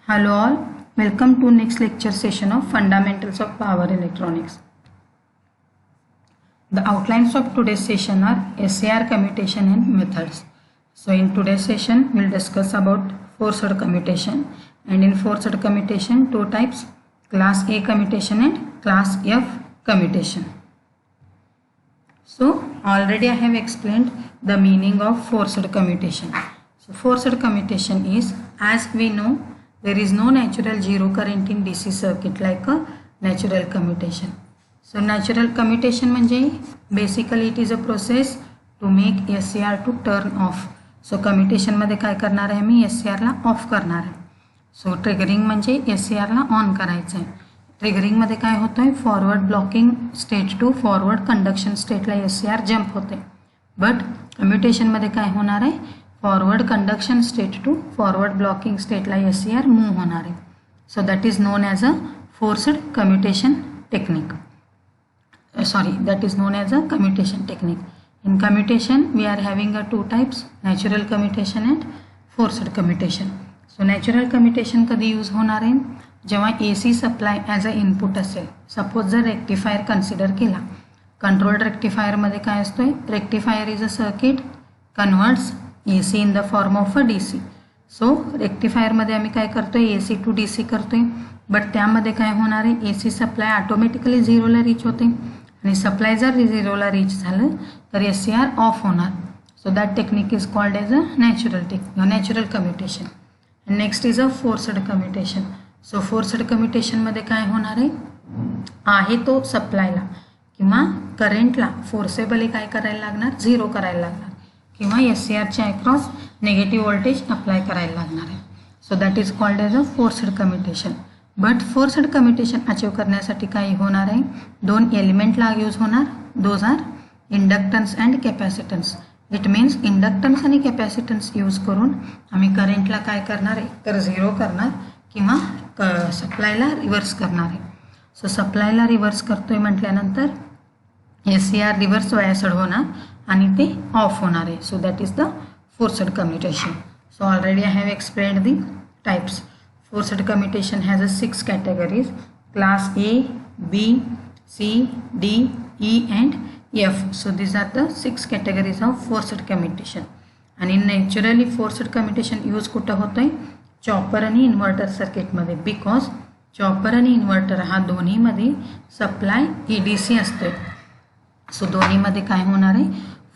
Hello all, welcome to next lecture session of Fundamentals of Power Electronics. The outlines of today's session are SAR commutation and methods. So in today's session we'll discuss about forced commutation, and in forced commutation two types, class A commutation and class F commutation. So already I have explained the meaning of forced commutation. So forced commutation is, as we know, there is no natural zero current in DC circuit like a natural commutation. So natural commutation म्हणजे basically it is a process to make SCR to turn off. So commutation मध्ये काय करणार आहे मी SCR ला off करणार आहे. So triggering म्हणजे SCR ला ऑन करायचं आहे. ट्रिगरिंग मध्ये काय होतंय, forward blocking state to forward conduction स्टेटला SCR जंप होते. बट कम्युटेशन मध्ये काय होणार आहे, forward conduction state to forward blocking स्टेटला SCR मूव होणार आहे. So that is known as a forced commutation technique. that is known as a commutation technique. In commutation we are having two types, natural commutation and forced commutation. So natural commutation कधी use होणार आहे, जेव्हा AC supply as a input असेल. Suppose जर rectifier consider केला, controlled rectifier मध्ये काय असतोय, rectifier is a circuit converts AC in the form of a DC. So rectifier मध्ये आम्ही काय करतोय, AC टू DC करतोय. बट त्यामध्ये काय होणार आहे, AC सप्लाय ऑटोमॅटिकली झिरोला रीच होते आणि सप्लाय जर झिरोला रीच झालं तर SCR ऑफ होणार. So that technique is called as a natural commutation. Next is a forced commutation. So forced कम्युटेशनमध्ये काय होणार आहे तो सप्लायला किंवा करंटला फोर्सेबली काय करायला लागणार, झिरो करायला लागणार किंवा SCRच्या अक्रॉस नेगेटिव्ह व्होल्टेज अप्लाय करायला लागणार आहे. So that is called as a forced commutation. But forced commutation achieve करण्यासाठी काही होणार आहे, दोन एलिमेंटला यूज होणार. Those are inductance and capacitance. It means inductance आणि कॅपॅसिटन्स यूज करून आम्ही करंटला काय करणार आहे तर झिरो करणार किंवा सप्लायला रिव्हर्स करणार आहे. सो सप्लायला रिव्हर्स करतोय म्हटल्यानंतर SCR रिव्हर्स वायासड होणार आणि ते ऑफ होणार आहे. So that is the forced commutation. So already I have explained the types. Forced commutation has a 6 categories: class A, B, C, D, E and F. So these are the 6 categories of forced commutation. आणि naturally forced commutation use कुठं होतोय, chopper आणि inverter सर्किटमध्ये. Because chopper आणि inverter हा दोन्हीमध्ये supply DC असतोय. So दोन्हीमध्ये काय होणार आहे,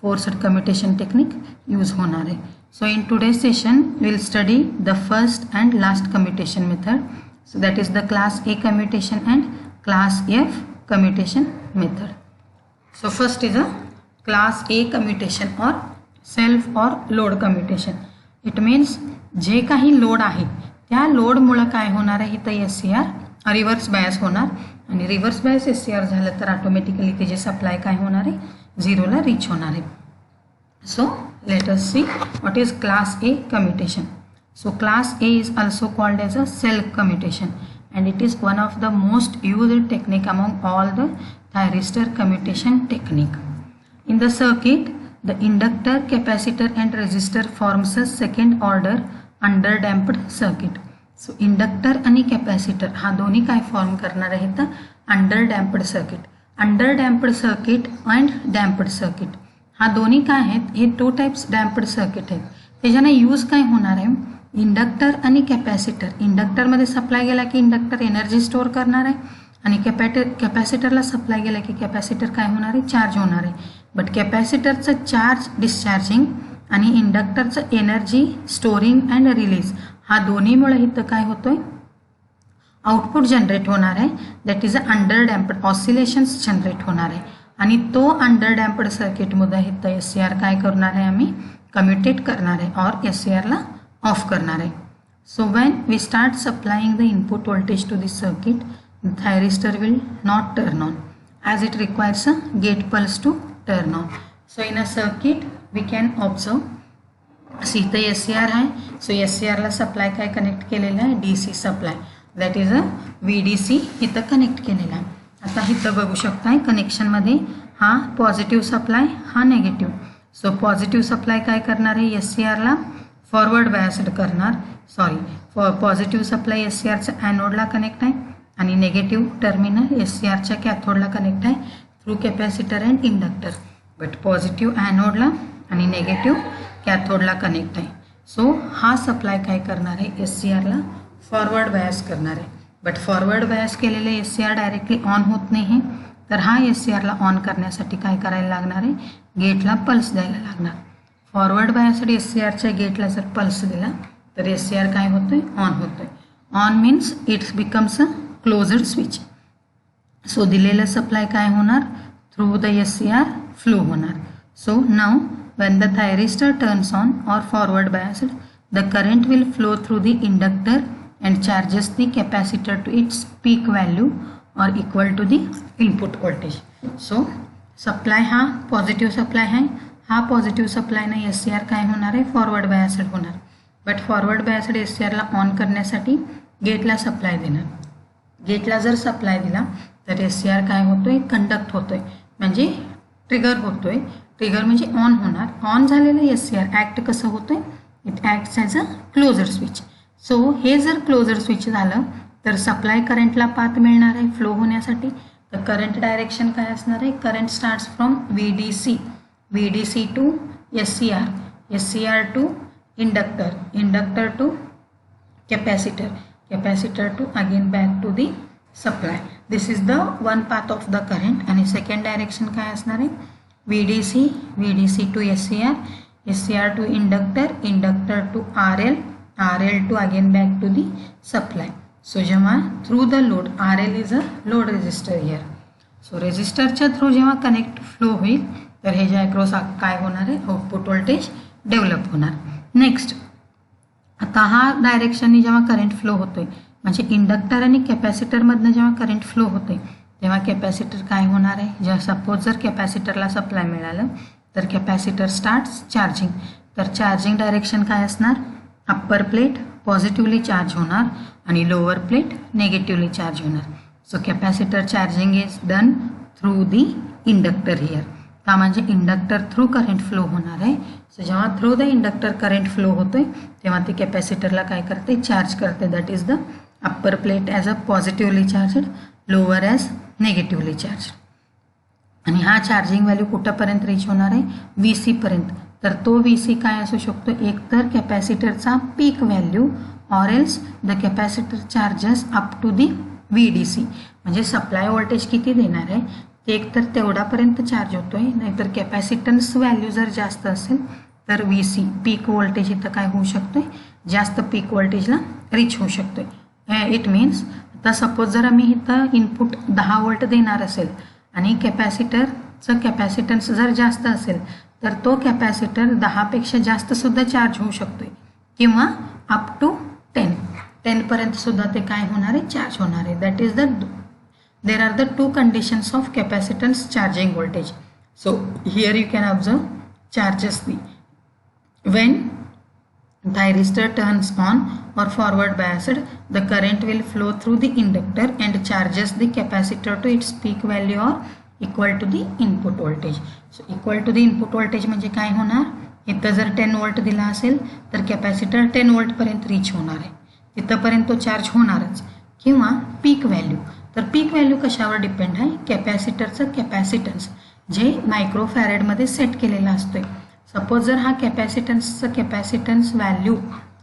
forced commutation टेक्निक यूज होणार आहे. So in today's session we will study the first and last commutation method. So that is the class A commutation and class F commutation method. So first is a class A commutation or self or load commutation. It means जे काही load आहे त्या लोडमुळे काय होणार आहे, तर SCR reverse bias होणार आणि रिव्हर्स बायस SCR झालं तर ऑटोमॅटिकली त्याचे सप्लाय काय होणार आहे, झिरोला रीच होणार आहे. So let us see what is class A commutation. So class A is also called as a self commutation and it is one of the most used technique among all the thyristor commutation technique. In the circuit, the inductor, capacitor and resistor forms a second order underdamped circuit. So inductor आणि capacitor हा दोन्ही काय form करणार आहे तर underdamped circuit. Underdamped circuit and damped circuit हा दोन्ही काय आहेत, हे टू टाइप्स डॅम्प्ड सर्किट आहेत. त्याच्याने यूज काय होणार आहे, इंडक्टर आणि कॅपॅसिटर. इंडक्टरमध्ये सप्लाय गेला की इंडक्टर एनर्जी स्टोअर करणार आहे आणि कॅपॅसिटरला सप्लाय गेला की कॅपॅसिटर काय होणार आहे, चार्ज होणार आहे. बट कॅपॅसिटरचं चार्ज डिस्चार्जिंग आणि इंडक्टरचं एनर्जी स्टोरिंग अँड रिलीज हा दोन्हीमुळे इथं काय होतोय, आउटपुट जनरेट होणार आहे. That is a under damped oscillations generate होणार आहे आणि तो अंडर डॅम्प्ड सर्किटमध्ये इथं SCR काय करणार आहे, आम्ही कम्युटेट करणार आहे और SCRला ऑफ करणार आहे. So when we start supplying the input voltage to this circuit, the thyristor will not turn on as it requires a gate pulse to turn on. So in a circuit we can observe, इथं SCR आहे. So SCRला supply काय connect केलेलं आहे, DC supply, that is a VDC इथं connect केलेला आहे. आता इथं बघू शकताय कनेक्शनमध्ये हा पॉझिटिव्ह सप्लाय, हा नेगेटिव्ह. सो पॉझिटिव्ह सप्लाय काय करणार आहे, SCRला फॉरवर्ड बायस्ड करणार, पॉझिटिव्ह सप्लाय एस सी आरच्या ॲनोडला कनेक्ट आहे आणि नेगेटिव्ह टर्मिनल एस सी आरच्या कॅथोडला कनेक्ट आहे through capacitor and inductor. But positive ॲनोडला आणि नेगेटिव्ह कॅथोडला कनेक्ट आहे. सो हा सप्लाय काय करणार आहे, एस सी आरला फॉरवर्ड बायस करणार आहे. बट फॉरवर्ड बायस केलेले S C R directly on होत नाही, तर हा एस सी आरला ऑन करण्यासाठी काय करायला लागणार आहे, गेटला पल्स द्यायला लागणार. फॉरवर्ड बायसड एस सी आरच्या गेटला जर पल्स दिला तर एस सी आर काय होतोय, ऑन होतोय. On means it's becomes a closed switch. So दिलेलं सप्लाय काय होणार, through the S C R flow होणार. So now when the thyristor turns on or forward biased, the current will flow through the inductor and charges the capacitor to its peak value or equal to the input voltage. So supply हा positive supply आहे, हा positive सप्लायने S C R काय होणार आहे, forward biased होणार. But forward biased S C आरला on करण्यासाठी गेटला सप्लाय देणार. गेटला जर सप्लाय दिला तर एस सी आर काय होतोय, कंडक्ट होतोय, म्हणजे ट्रिगर होतोय. ट्रिगर म्हणजे ऑन होणार. ऑन झालेलं एस सी आर ॲक्ट कसं होतंय, it acts as a closer switch. So हे जर क्लोजर स्विच झालं तर सप्लाय करंटला पाथ मिळणार आहे फ्लो होण्यासाठी. तर करंट डायरेक्शन काय असणार आहे, current starts from V D C to S C R to inductor to capacitor to again back to the supply. This is the one path of the current. आणि second direction काय असणार आहे, V D C to S C R to inductor to R L to again back to the supply. So जेव्हा through the load, R L is a load resistor here. So रेजिस्टरच्या through जेव्हा connect flow होईल तर हे जे across काय होणार आहे, आउटपुट व्होल्टेज डेव्हलप होणार. नेक्स्ट, आता हा डायरेक्शननी जेव्हा करंट फ्लो होतोय म्हणजे इंडक्टर आणि कॅपॅसिटरमधनं जेव्हा करंट फ्लो होतोय तेव्हा कॅपॅसिटर काय होणार आहे, जेव्हा सपोज जर कॅपॅसिटरला सप्लाय मिळालं तर कॅपॅसिटर स्टार्ट्स चार्जिंग. तर चार्जिंग डायरेक्शन काय असणार, अप्पर प्लेट पॉझिटिव्हली चार्ज होणार आणि लोअर प्लेट नेगेटिव्हली चार्ज होणार. So capacitor charging is done through the inductor here. का म्हणजे इंडक्टर थ्रू करंट फ्लो होणार आहे. सो जेव्हा through the inductor current flow होतोय तेव्हा ते कॅपॅसिटरला काय करते, चार्ज करते. That is the upper plate as a positively charged, lower as negatively charge. आणि हा चार्जिंग व्हॅल्यू कुठंपर्यंत रीच होणार आहे, व्ही सीपर्यंत. तर तो व्ही सी काय असू शकतो, एक तर कॅपॅसिटरचा peak value or else the capacitor charges up to the V D C. म्हणजे सप्लाय व्होल्टेज किती देणार आहे ते एक तर तेवढापर्यंत चार्ज होतोय, नाहीतर कॅपॅसिटन्स व्हॅल्यू जर जास्त असेल तर व्ही सी पीक व्होल्टेज इथं काय होऊ शकतोय, जास्त पीक व्होल्टेजला रीच होऊ शकतोय. इट मीन्स आता सपोज जर आम्ही इथं इनपुट 10 वोल्ट देणार असेल आणि कॅपॅसिटरचं कॅपॅसिटन्स जर जास्त असेल तर तो कॅपॅसिटर 10पेक्षा जास्त सुद्धा चार्ज होऊ शकतोय किंवा अप टू 10पर्यंत सुद्धा ते काय होणार आहे, चार्ज होणार आहे. That is there are the two conditions of capacitance charging voltage. So here you can observe charges the when thyristor turns on or forward biased, the current will flow through the inductor and charges the capacitor to its peak value or equal to the input voltage. So equal to the input voltage म्हणजे काय होणार, इथं जर 10 volt दिला असेल तर capacitor 10 वोल्टपर्यंत reach होणार आहे, तिथंपर्यंत तो चार्ज होणारच. किंवा पीक व्हॅल्यू, तर पीक व्हॅल्यू कशावर डिपेंड आहे, कॅपॅसिटरचं कॅपॅसिटन्स जे मायक्रोफॅरेडमध्ये सेट केलेलं असतोय. सपोज जर हा कॅपॅसिटन्स व्हॅल्यू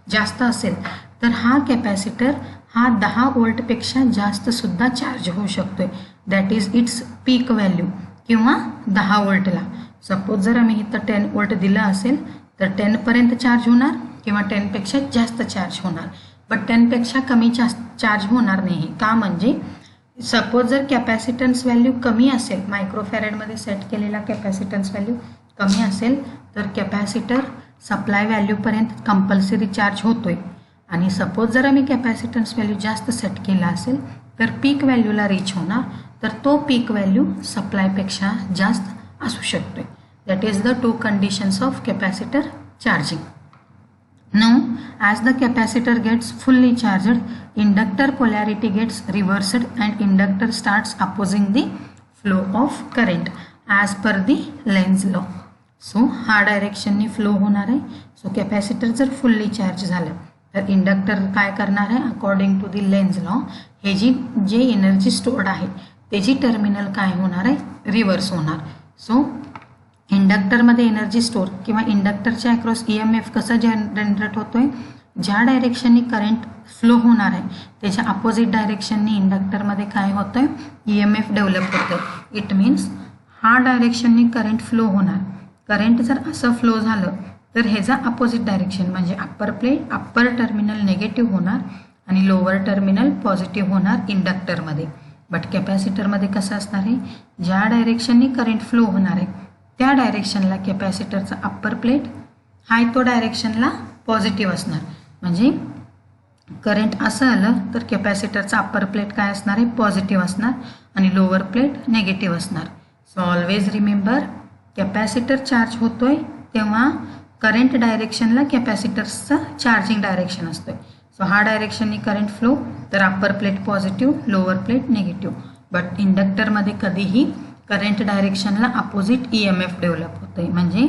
जास्त असेल तर हा कॅपॅसिटर हा 10 वोल्टपेक्षा जास्त सुद्धा चार्ज होऊ शकतोय. That is its peak value. किंवा 10 वोल्टला सपोज जर आम्ही इथं 10 वोल्ट दिलं असेल तर 10पर्यंत चार्ज होणार किंवा 10पेक्षा जास्त चार्ज होणार. बट 10पेक्षा कमी चार्ज होणार नाही. का म्हणजे सपोज जर कॅपॅसिटन्स व्हॅल्यू कमी असेल, मायक्रोफॅरेडमध्ये सेट केलेला कॅपॅसिटन्स व्हॅल्यू कमी असेल तर कॅपॅसिटर सप्लाय व्हॅल्यूपर्यंत कंपल्सरी चार्ज होतोय. आणि सपोज जर आम्ही कॅपॅसिटन्स व्हॅल्यू जास्त सेट केला असेल तर पीक व्हॅल्यूला रीच होणार, तर तो पीक व्हॅल्यू सप्लायपेक्षा जास्त असू शकतोय. That is the two conditions of capacitor charging. Now, as the capacitor gets fully charged, inductor polarity gets reversed and inductor starts opposing the flow of current as per the Lenz law. So हा डायरेक्शननी flow होणार आहे. So capacitor जर fully charge झालं तर inductor काय करणार आहे, according to the Lenz law हे जे एनर्जी स्टोर्ड आहे त्याची टर्मिनल काय होणार आहे, रिव्हर्स होणार. सो इंडक्टरमध्ये एनर्जी स्टोर किंवा इंडक्टरच्या अक्रॉस EMF कसा जनरेट होतोय, ज्या डायरेक्शननी करंट फ्लो होणार आहे त्याच्या अपोजिट डायरेक्शननी इंडक्टरमध्ये काय होतंय, EMF डेव्हलप होतोय. इट मीन्स हा डायरेक्शननी करंट फ्लो होणार. करंट जर असं फ्लो झालं तर ह्याचा अपोजिट डायरेक्शन म्हणजे अप्पर टर्मिनल निगेटिव्ह होणार आणि लोअर टर्मिनल पॉझिटिव्ह होणार इंडक्टरमध्ये. बट कॅपॅसिटरमध्ये कसं असणार आहे, ज्या डायरेक्शननी करंट फ्लो होणार आहे त्या डायरेक्शनला कॅपॅसिटरचा अप्पर प्लेट हाय तो डायरेक्शनला पॉझिटिव्ह असणार. म्हणजे करंट असं आलं तर कॅपॅसिटरचा अप्पर प्लेट काय असणार आहे, पॉझिटिव्ह असणार आणि लोअर प्लेट निगेटिव्ह असणार. So always remember, capacitor charge होतोय तेव्हा करंट डायरेक्शनला कॅपॅसिटरचं चार्जिंग डायरेक्शन असतोय. सो हा डायरेक्शननी करंट फ्लो तर upper plate positive, lower plate negative. But इंडक्टरमध्ये कधीही करंट डायरेक्शनला अपोजिट EMF डेव्हलप होतोय. म्हणजे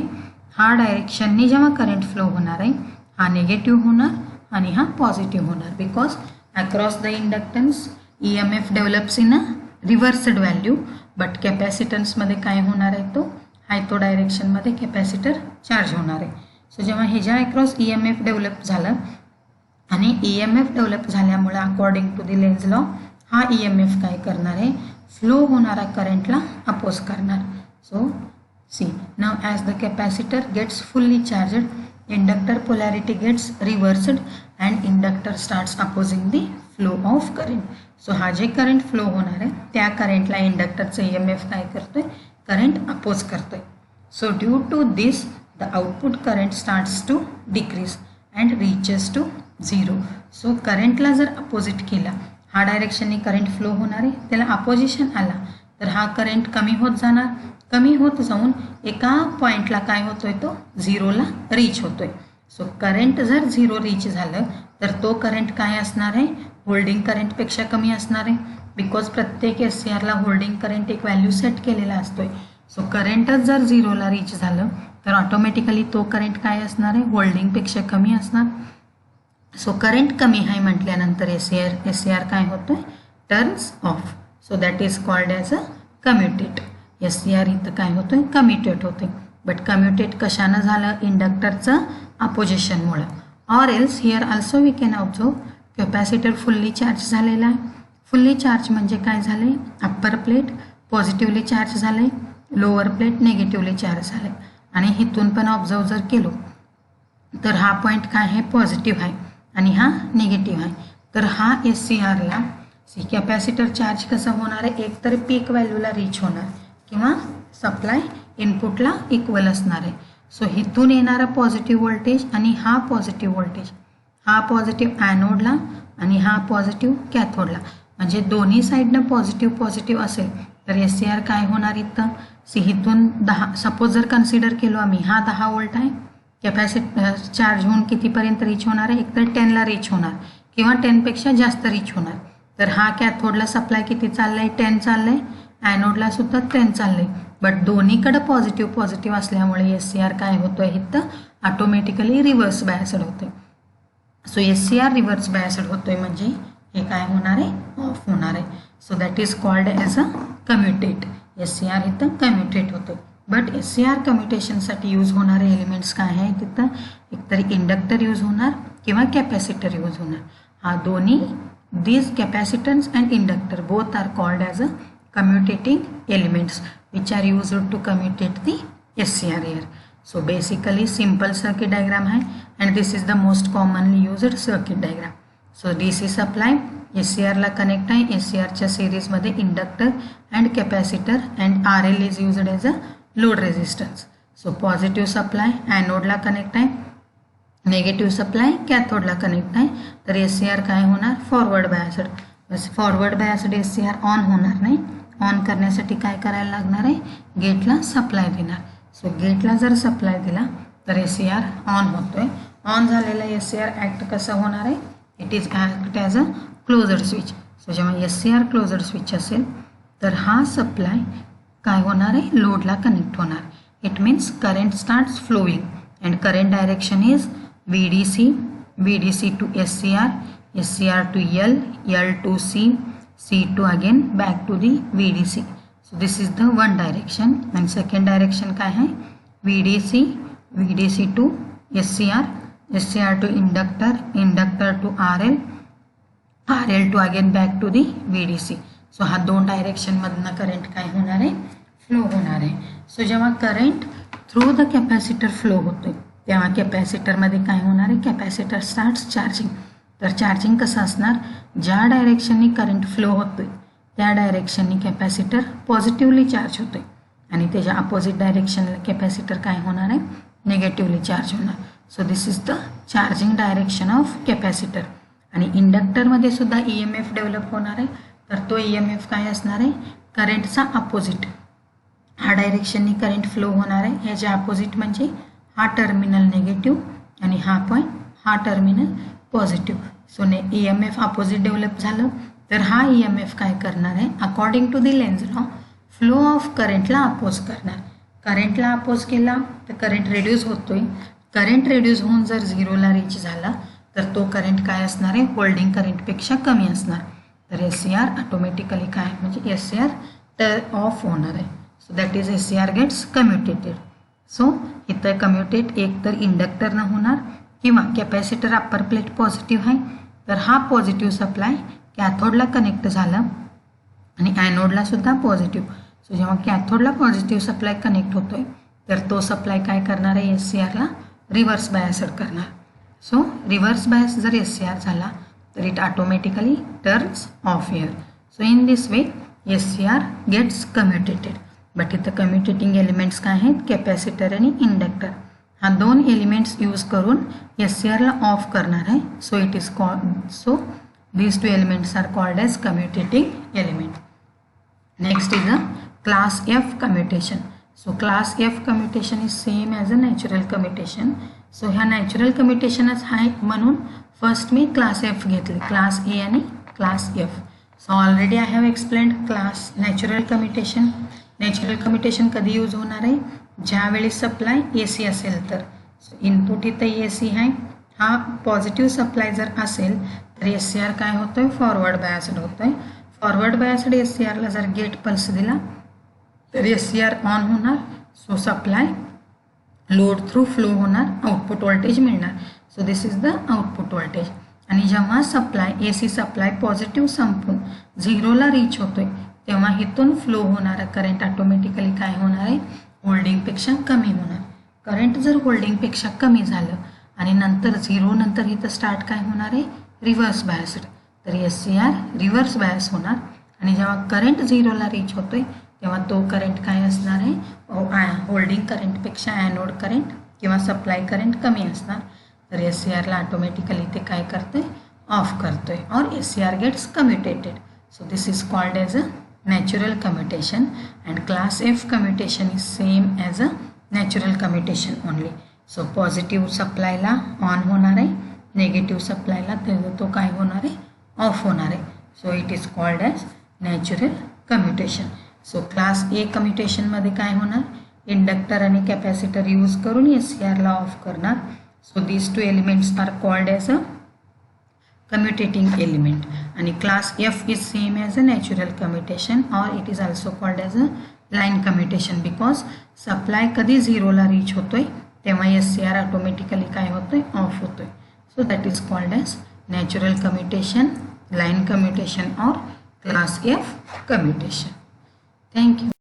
हा डायरेक्शननी जेव्हा करंट फ्लो होणार आहे हा निगेटिव्ह होणार आणि हा पॉझिटिव्ह होणार. Because across the inductance EMF develops in a reversed value. But कॅपॅसिटन्समध्ये काय होणार आहे, तो हाय तो डायरेक्शनमध्ये कॅपॅसिटर चार्ज होणार आहे. सो जेव्हा ह्याच्या अक्रॉस EMF डेव्हलप झालं आणि EMF डेव्हलप झाल्यामुळे according to the Lenz law हा EMF काय करणार आहे, फ्लो होणारा करंटला अपोज करणार. So see now as the capacitor gets fully charged, inductor polarity gets reversed and inductor starts opposing the flow of current. So हा जे करंट फ्लो होणार आहे त्या करंटला इंडक्टरचं EMF काय करतोय, करंट अपोज करतोय. So due to this the output current starts to decrease and reaches to 0. So करंटला जर अपोजिट केला, हा डायरेक्शनने करंट फ्लो होणार आहे त्याला अपोजिशन आला तर हा करंट कमी होत जाणार. कमी होत जाऊन एका पॉईंटला काय होतोय, तो 0ला रीच होतोय. सो करंट जर 0 रीच झालं तर तो करंट काय असणार आहे, होल्डिंग करंटपेक्षा कमी असणार आहे. बिकॉज प्रत्येक SCRला होल्डिंग करंट एक व्हॅल्यू सेट केलेला असतोय. सो करंटच जर 0ला रीच झालं तर ऑटोमॅटिकली तो करंट काय असणार आहे, होल्डिंगपेक्षा कमी असणार. सो करंट कमी आहे म्हटल्यानंतर SCR काय होतोय, turns off. So that is called as a commutate. SCR इथं काय होतोय, कम्युटेट होतोय. बट कम्युटेट कशानं झालं, इंडक्टरचं अपोजिशनमुळं. Or else here also we can observe capacitor fully charge झालेला आहे. फुल्ली चार्ज म्हणजे काय झाले, अप्पर प्लेट पॉझिटिव्हली चार्ज झाले, लोअर प्लेट निगेटिव्हली चार्ज झाले. आणि इथून पण ऑब्झर्व जर केलो तर हा पॉईंट काय आहे, पॉझिटिव्ह आहे आणि हा निगेटिव्ह आहे. तर हा SCRला कॅपॅसिटर चार्ज कसं होणार आहे, एक तर पीक व्हॅल्यूला रीच होणार किंवा सप्लाय इनपुटला इक्वल असणार आहे. सो इथून येणारा पॉझिटिव्ह व्होल्टेज आणि हा पॉझिटिव्ह व्होल्टेज, हा पॉझिटिव्ह ॲनोडला आणि हा पॉझिटिव्ह कॅथोडला, म्हणजे दोन्ही साईडनं पॉझिटिव्ह असेल तर SCR काय होणार इथं, इथून 10 सपोज जर कन्सिडर केलो आम्ही, हा 10 व्होल्ट आहे. कॅपॅसिटर चार्ज होऊन कितीपर्यंत रीच होणार आहे, एकतर 10ला रीच होणार किंवा 10पेक्षा जास्त रीच होणार. तर हा कॅथोडला सप्लाय किती चाललाय, 10 चाललंय, ॲनोडला सुद्धा 10 चाललंय. बट दोन्हीकडं पॉझिटिव्ह असल्यामुळे SCR काय होतोय इथं, ऑटोमॅटिकली रिव्हर्स बायस्ड होतोय. सो SCR रिव्हर्स बायस्ड होतोय म्हणजे हे काय होणार आहे, ऑफ होणार आहे. So that is called as a commutate. SCR इथं कम्युटेट होतोय. बट SCR कम्युटेशनसाठी यूज होणारे एलिमेंट्स काय आहे तिथं, एकतरी इंडक्टर यूज होणार किंवा कॅपॅसिटर यूज होणार. हा दोन्ही these capacitance and inductor both are called as a commutating elements which are used to commutate the SCR here. So basically simple circuit diagram hai and this is the most commonly used circuit diagram. So DC supply SCR ला connect आहे, SCR च्या series मध्ये inductor and capacitor and RL is used as a load resistance. So positive supply anode ला connect आहे, negative supply कॅथोडला connect आहे. तर SCR काय होणार, forward biased. Bus forward biased SCR on होणार नाही. ऑन करण्यासाठी काय करायला लागणार आहे, गेटला सप्लाय देणार. सो गेटला जर सप्लाय दिला तर SCR ऑन होतोय. ऑन झालेला SCR ॲक्ट कसं होणार आहे, it is act as a closer switch. So जेव्हा SCR क्लोजर स्विच असेल तर हा सप्लाय काय होणार आहे, लोडला कनेक्ट होणार. it means current starts flowing and current direction is VDC, VDC to SCR, SCR to L, L to C, C to again back to the VDC. So this is the one direction and second direction काय है VDC, VDC to SCR, SCR to inductor, inductor to RL, RL to again back to the VDC. So हा दोन डायरेक्शनमधनं current काय होणार आहे flow होणार आहे. So जेव्हा current through the capacitor flow होतोय तेव्हा कॅपॅसिटरमध्ये काय होणार आहे कॅपॅसिटर स्टार्ट्स चार्जिंग. तर चार्जिंग कसं असणार ज्या डायरेक्शननी करंट फ्लो होतोय त्या डायरेक्शननी कॅपॅसिटर पॉझिटिव्हली चार्ज होतोय आणि त्याच्या अपोजिट डायरेक्शनला कॅपॅसिटर काय होणार आहे निगेटिव्हली चार्ज होणार. So this is the charging direction of capacitor. आणि इंडक्टरमध्ये सुद्धा EMF डेव्हलप होणार आहे. तर तो EMF काय असणार आहे करंटचा अपोजिट. हा डायरेक्शननी करंट फ्लो होणार आहे ह्याच्या अपोजिट म्हणजे हा टर्मिनल निगेटिव्ह आणि हा पॉईंट हा terminal positive. So EMF opposite develop झालं तर हा EMF काय करणार आहे according to the Lenz law flow of करंटला अपोज करणार. करंटला अपोज केला तर करंट रिड्यूस होतोय. करंट रिड्यूस होऊन जर झिरोला रीच झाला तर तो करंट काय असणार आहे होल्डिंग करंटपेक्षा कमी असणार. तर SCR ऑटोमॅटिकली काय म्हणजे SCR तर ऑफ होणार आहे. So that is SCR gets commutated. So इथं कम्युटेट एक तर इंडक्टरनं होणार किंवा कॅपॅसिटर अप्पर प्लेट पॉझिटिव्ह आहे तर हा पॉझिटिव्ह सप्लाय कॅथोडला कनेक्ट झाला आणि ॲनोडला सुद्धा पॉझिटिव्ह. सो जेव्हा कॅथोडला पॉझिटिव्ह सप्लाय कनेक्ट होतोय तर तो सप्लाय काय करणार आहे SCRला रिव्हर्स बायस्ड करणार. सो रिव्हर्स बायस जर SCR झाला तर it automatically turns off here. So in this way SCR gets commutated. But इथं कम्युटेटिंग एलिमेंट्स काय आहेत कॅपॅसिटर आणि इंडक्टर. हा दोन एलिमेंट्स यूज करून SCRला ऑफ करणार आहे. So it is called so these two elements are called as commutating element. Next is a class F commutation. So class F commutation is same as a natural commutation. So ह्या natural commutationच आहे म्हणून first मी class F घेतली class A आणि class F. So already I have explained class natural commutation. Natural commutation कधी use होणार आहे ज्यावेळी supply AC असेल तर. सो इनपुट इथं AC आहे हा पॉझिटिव्ह सप्लाय जर असेल तर SCR काय होतोय फॉरवर्ड बायस्ड होतोय. फॉरवर्ड बायस्ड SCRला जर गेट पल्स दिला तर SCR ऑन होणार. So supply load through flow होणार आउटपुट व्होल्टेज मिळणार. So this is the output voltage. आणि जेव्हा सप्लाय AC सप्लाय पॉझिटिव्ह संपून झिरोला रीच होतोय तेव्हा इथून फ्लो होणारा करंट ऑटोमॅटिकली काय होणार आहे होल्डिंगपेक्षा कमी होणार. करंट जर होल्डिंगपेक्षा कमी झालं आणि नंतर झिरो नंतर इथं स्टार्ट काय होणार आहे रिव्हर्स बायस्ड तर SCR रिव्हर्स बायस होणार. आणि जेव्हा करंट झिरोला रीच होतोय तेव्हा तो करंट काय असणार आहे होल्डिंग करंटपेक्षा ॲनोड करंट किंवा सप्लाय करंट कमी असणार. तर SCRला ऑटोमॅटिकली ते काय करतोय ऑफ करतोय और SCR gets commutated. So this is called as a natural commutation and class F commutation is same as a natural commutation only. So positive सप्लायला ऑन होणार आहे नेगेटिव्ह सप्लायला तो काय होणार आहे ऑफ होणार आहे. So it is called as natural commutation. So class A कम्युटेशनमध्ये काय होणार इंडक्टर आणि कॅपॅसिटर यूज करून SCRला ऑफ करणार. So these two elements are called as a commutating element. आणि class F is same as a natural commutation और it is also called as a line commutation because supply कधी झिरोला reach होतोय तेव्हा SCR automatically काय होतोय off होतोय. So that is called as natural commutation line commutation और class F commutation. Thank you.